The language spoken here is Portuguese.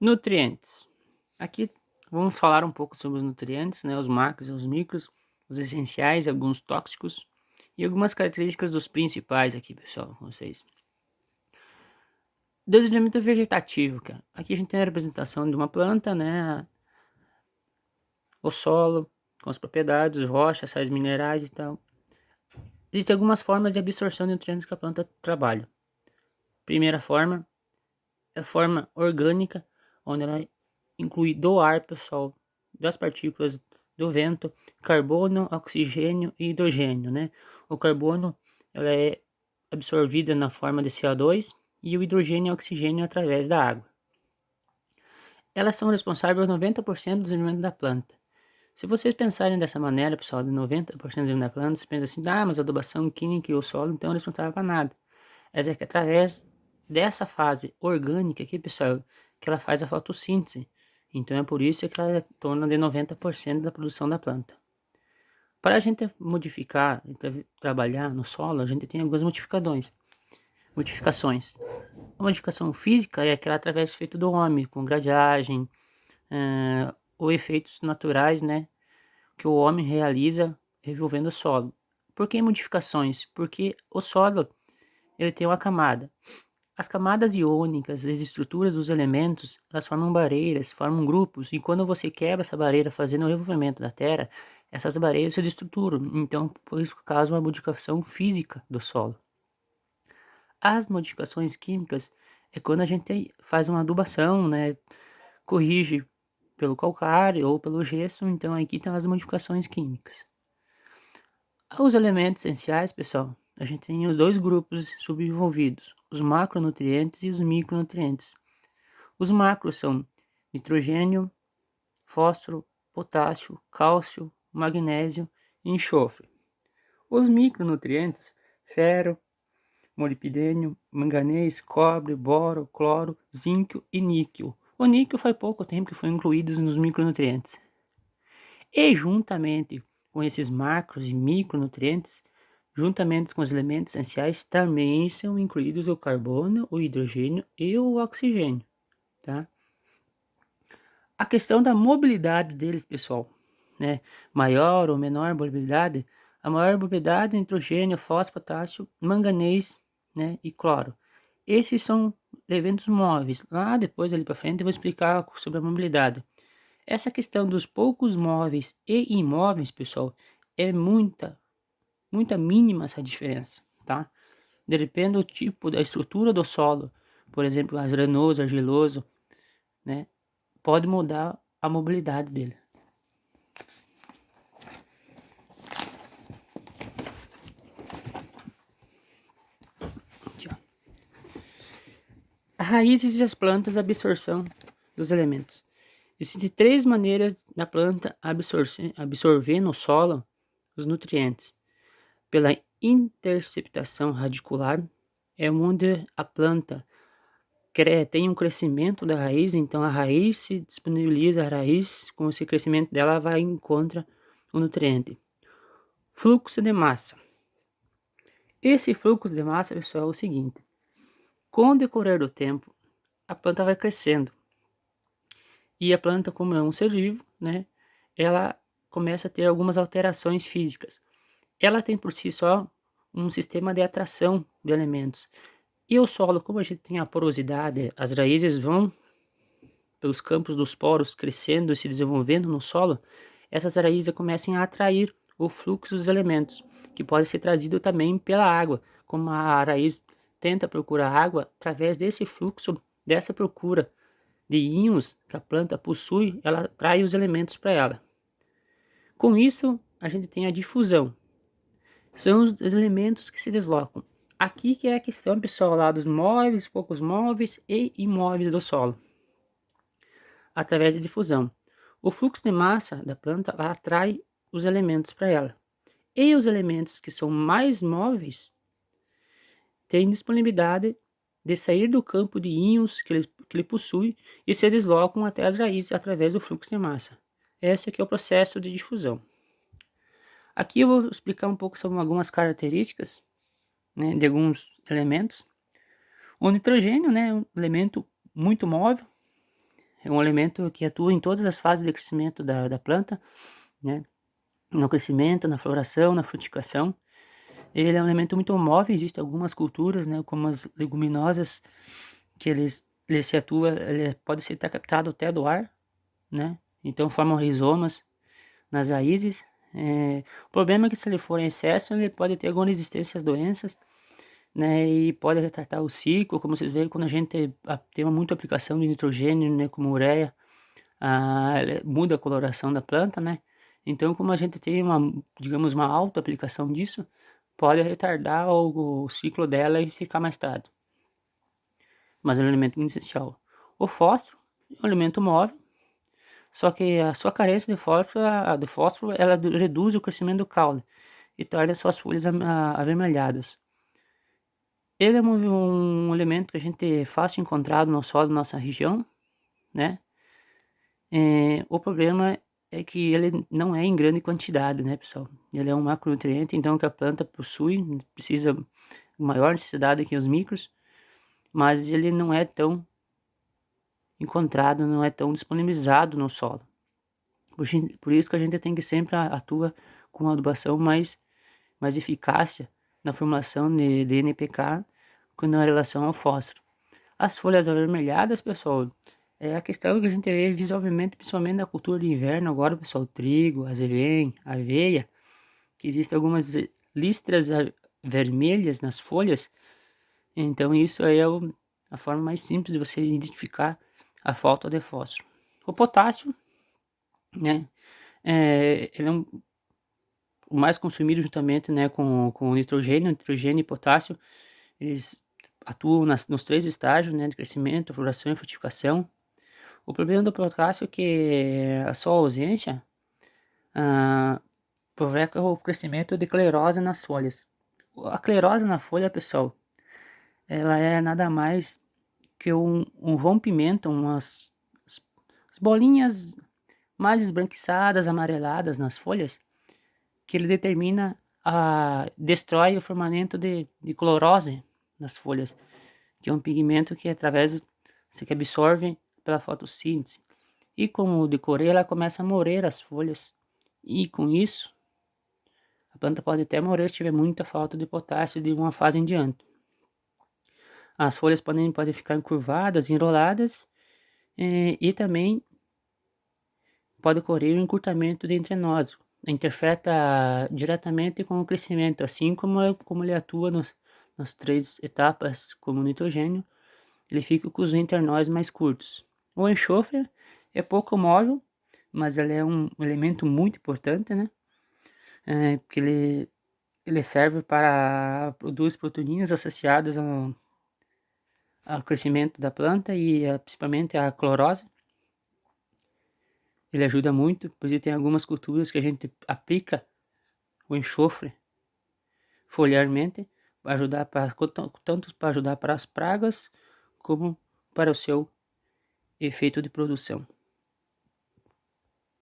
Nutrientes. Aqui vamos falar um pouco sobre os nutrientes, né? Os macros e os micros, os essenciais, alguns tóxicos e algumas características dos principais aqui, pessoal, com vocês. Desenvolvimento vegetativo, cara. Aqui a gente tem a representação de uma planta, né? O solo, com as propriedades, rochas, sais minerais e tal. Existem algumas formas de absorção de nutrientes que a planta trabalha. Primeira forma é a forma orgânica, onde ela inclui do ar, pessoal, das partículas do vento, carbono, oxigênio e hidrogênio, né? O carbono, ela é absorvida na forma de CO2 e o hidrogênio e oxigênio através da água. Elas são responsáveis por 90% do desenvolvimento da planta. Se vocês pensarem dessa maneira, pessoal, de 90% do desenvolvimento da planta, você pensa assim, mas a adubação química e o solo, então, eles não responsáveis para nada. Mas é que através dessa fase orgânica aqui, pessoal, que ela faz a fotossíntese. Então é por isso que ela é torna de 90% da produção da planta. Para a gente modificar e trabalhar no solo, a gente tem algumas modificações. A modificação física é aquela através feita do homem, com gradiagem, ou efeitos naturais, né, que o homem realiza revolvendo o solo. Por que modificações? Porque o solo ele tem uma camada. As camadas iônicas, as estruturas dos elementos, elas formam barreiras, formam grupos, e quando você quebra essa barreira fazendo o revolvimento da Terra, essas barreiras se destruturam, então por isso causa uma modificação física do solo. As modificações químicas é quando a gente faz uma adubação, né, corrige pelo calcário ou pelo gesso, então aqui tem as modificações químicas. Os elementos essenciais, pessoal, a gente tem os dois grupos subenvolvidos, os macronutrientes e os micronutrientes. Os macros são nitrogênio, fósforo, potássio, cálcio, magnésio e enxofre. Os micronutrientes, ferro, molibdênio, manganês, cobre, boro, cloro, zinco e níquel. O níquel faz pouco tempo que foi incluído nos micronutrientes. E juntamente com esses macros e micronutrientes, juntamente com os elementos essenciais, também são incluídos o carbono, o hidrogênio e o oxigênio, tá? A questão da mobilidade deles, pessoal, né? Maior ou menor mobilidade, a maior mobilidade é nitrogênio, fósforo, potássio, manganês, né? E cloro. Esses são elementos móveis. Lá depois, ali para frente, eu vou explicar sobre a mobilidade. Essa questão dos poucos móveis e imóveis, pessoal, é muita mínima essa diferença, tá? Depende do tipo, da estrutura do solo, por exemplo, arenoso, argiloso, né? Pode mudar a mobilidade dele. Aqui, ó. As raízes e as plantas, absorção dos elementos. Existem três maneiras da planta absorver no solo os nutrientes. Pela interceptação radicular, é onde a planta tem um crescimento da raiz, então a raiz se disponibiliza, a raiz, com esse crescimento dela, vai e encontra o nutriente. Fluxo de massa. Esse fluxo de massa, pessoal, é o seguinte: com o decorrer do tempo, a planta vai crescendo. E a planta, como é um ser vivo, né, ela começa a ter algumas alterações físicas. Ela tem por si só um sistema de atração de elementos. E o solo, como a gente tem a porosidade, as raízes vão pelos campos dos poros crescendo e se desenvolvendo no solo, essas raízes começam a atrair o fluxo dos elementos, que pode ser trazido também pela água, como a raiz tenta procurar água através desse fluxo, dessa procura de íons que a planta possui, ela atrai os elementos para ela. Com isso, a gente tem a difusão. São os elementos que se deslocam. Aqui que é a questão, pessoal, lá dos móveis, poucos móveis e imóveis do solo. Através de difusão. O fluxo de massa da planta atrai os elementos para ela. E os elementos que são mais móveis têm disponibilidade de sair do campo de íons que ele possui e se deslocam até as raízes através do fluxo de massa. Esse aqui é o processo de difusão. Aqui eu vou explicar um pouco sobre algumas características, né, de alguns elementos. O nitrogênio, né, é um elemento muito móvel, É um elemento que atua em todas as fases de crescimento da planta, né? No crescimento, na floração, na frutificação. Ele é um elemento muito móvel, existem algumas culturas, né, como as leguminosas, que ele se atua, ele pode ser captado até do ar, né? Então formam rizomas nas raízes. O problema é que se ele for em excesso, ele pode ter alguma resistência às doenças, né? E pode retardar o ciclo, como vocês veem, quando a gente tem muita aplicação de nitrogênio, né, como ureia, muda a coloração da planta, né? Então, como a gente tem digamos, uma alta aplicação disso, pode retardar o ciclo dela e ficar mais tarde. Mas é um elemento muito essencial. O fósforo é um elemento móvel, só que a sua carência de fósforo ela reduz o crescimento do caule e torna suas folhas avermelhadas. Ele é um elemento que a gente é fácil encontrado no solo da nossa região, né? O problema é que ele não é em grande quantidade, né, pessoal? Ele é um macronutriente, então que a planta possui, precisa maior necessidade que os micros, mas ele não é tão encontrado, não é tão disponibilizado no solo. Por isso que a gente tem que sempre atuar com uma adubação mais eficácia na formação de NPK com relação ao fósforo. As folhas avermelhadas, pessoal, é a questão que a gente vê visualmente, principalmente na cultura de inverno agora, pessoal, trigo, azevém, aveia, que existem algumas listras vermelhas nas folhas. Então isso aí é a forma mais simples de você identificar a falta de fósforo. O potássio, né, ele é o mais consumido juntamente, né, com o nitrogênio e potássio. Eles atuam nos 3 estágios, né, de crescimento, floração e frutificação. O problema do potássio é que a sua ausência provoca o crescimento de clerose nas folhas. A clerose na folha, pessoal, ela é nada mais que um rompimento, as bolinhas mais esbranquiçadas, amareladas nas folhas, que ele determina, destrói o formato de clorose nas folhas, que é um pigmento que que absorve pela fotossíntese. E com o decorrer, ela começa a morrer as folhas. E com isso, a planta pode até morrer se tiver muita falta de potássio de uma fase em diante. As folhas podem ficar encurvadas, enroladas, e também pode ocorrer um encurtamento de entrenose. Interfeta diretamente com o crescimento, assim como ele atua nas 3 etapas, como o nitrogênio, ele fica com os internós mais curtos. O enxofre é pouco móvel, mas ele é um elemento muito importante, né? Porque ele serve para produzir proteínas associadas ao crescimento da planta e principalmente a clorose. Ele ajuda muito, pois tem algumas culturas que a gente aplica o enxofre foliarmente para ajudar tanto para ajudar para as pragas como para o seu efeito de produção.